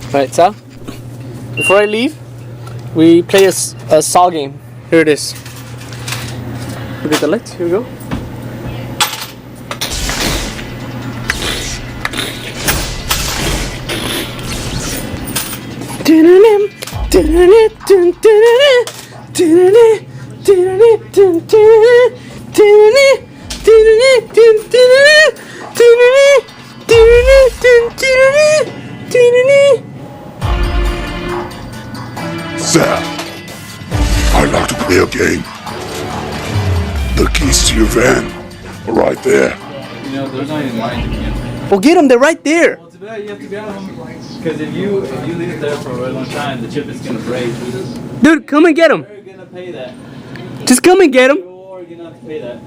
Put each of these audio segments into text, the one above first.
Alright, Sal. Before I leave, we play a saw game. Here it is. Look at the lights. Here we go. Sal, I'd like to play a game. The keys to your van are right there. You know, there's not even lines again. Well, get them. They're right there. Well, too bad you have to get them. Because if you leave it there for a really long time, the chip is gonna break. Dude, come and get them. You're gonna pay that. Just come and get them. You're gonna have to pay that.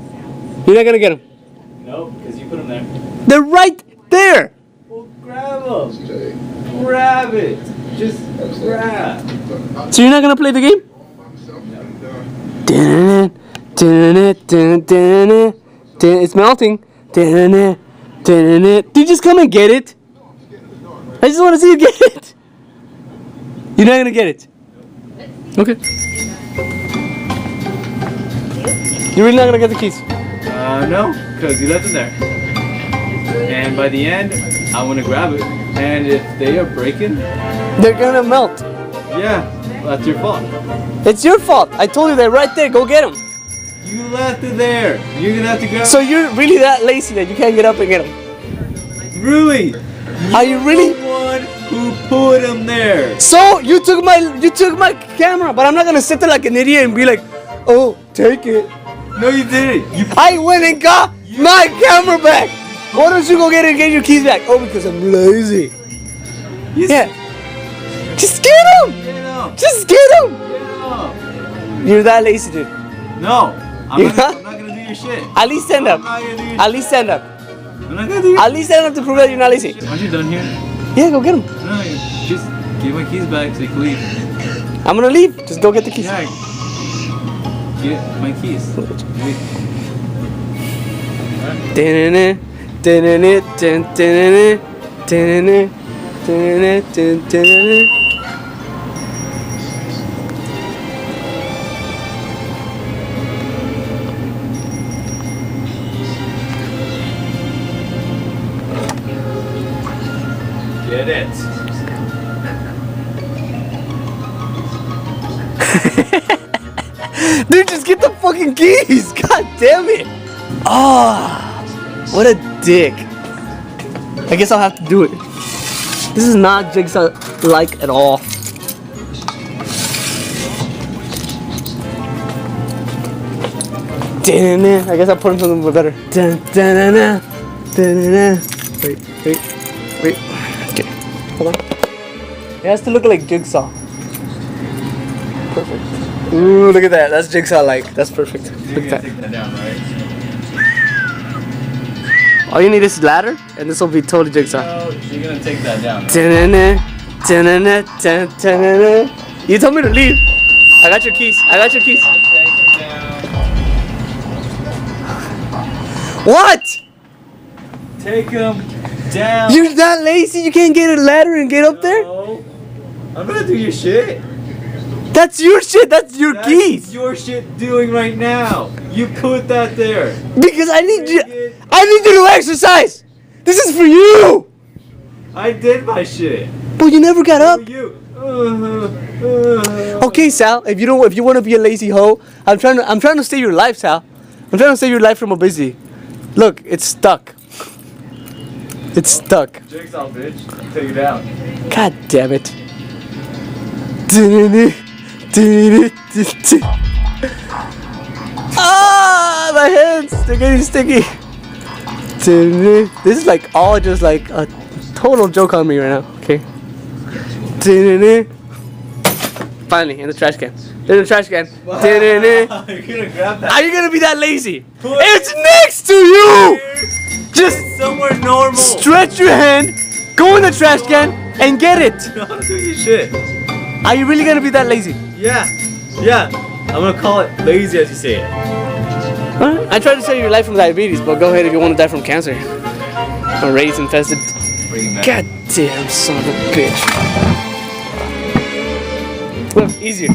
You're not gonna get them. No, because you put them there. They're right there. Well, grab them. Grab it. Just grab. So you're not gonna play the game? It's melting. Dude, just come and get it. I just want to see you get it. You're not gonna get it. Okay. You're really not gonna get the keys. No, because you left them there. And by the end, I want to grab it. And if they are breaking, They're gonna melt. yeah, that's your fault. It's your fault. I told you they're right there. Go get them. You left it there. You're gonna have to grab. So you're really that lazy that you can't get up and get them. Really? Are you really? The one who put them there. So you took my camera, but I'm not gonna sit there like an idiot and be like, oh, take it. No, you didn't. I went and got my camera back. Why don't you go get it and get your keys back? Oh, because I'm lazy. Yeah. Just get them. Get up. Just get them. Get up. You're that lazy, dude. No, I'm You're not gonna do your shit. At least stand up. I'm not gonna do your At least stand up. I'm not gonna do your At least stand up to prove that you're not lazy. Aren't you done here? Yeah, go get them. No, just give my keys back so you can leave. I'm gonna leave. Just go get the keys. Yeah. Get my keys. Wait. Get it. Dude, just get the fucking keys. God damn it. Ah, what a dick. I guess I'll have to do it. This is not Jigsaw-like at all. I guess I'll put in something better. Wait. Okay, hold on. It has to look like Jigsaw. Perfect. Ooh, look at that. That's Jigsaw-like. That's perfect. Look at that. Take that down, right? All you need is ladder, and this will be totally Jigsaw. No, you're gonna take that down. Right? You told me to leave. I got your keys. Take it down. What? Take them down. You're that lazy? You can't get a ladder and get up there? No. I'm gonna do your shit. That's your shit. That's your That's keys. your shit doing right now. You put that there. Because I need you to exercise. This is for you. I did my shit. But you never got up. For you. Okay, Sal. If you want to be a lazy hoe, I'm trying to save your life, Sal. I'm trying to save your life from obesity. Look, it's stuck. It's stuck. Jigsaw, bitch. Take it down. God damn it. Ah, my hands, they're getting sticky. This is like all just like a total joke on me right now. Okay. Finally, in the trash can. There's a trash can. Wow. You're gonna grab that. Are you gonna be that lazy? It's next to you! Just somewhere normal. stretch your hand, go in the trash can, and get it. You know how to do your shit. Are you really gonna be that lazy? Yeah. I'm gonna call it lazy as you say it. I tried to save your life from diabetes, but go ahead if you want to die from cancer. Or rabies infested. bring it back. God damn son of a bitch. Look, easier.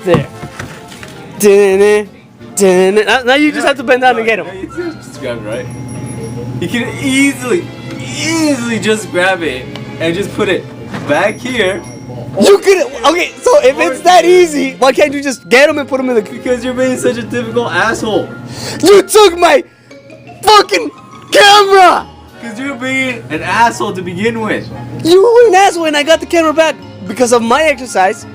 There. Now you just have to bend down and get him. Yeah, you just grab it, right? You can easily just grab it and just put it back here. You could. Okay, so if it's that easy, why can't you just get him and put him in the? Because you're being such a typical asshole. You took my fucking camera. Because you're being an asshole to begin with. You were an asshole, and I got the camera back because of my exercise.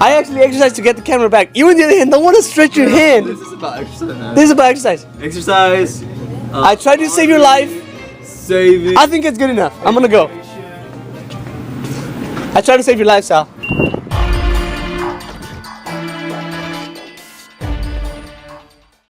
I actually exercised to get the camera back. You on the other hand don't want to stretch your hand. This is about exercise, man. This is about exercise. Exercise. I tried to save your life. Save it. I think it's good enough. I'm gonna go. I tried to save your life, Sal.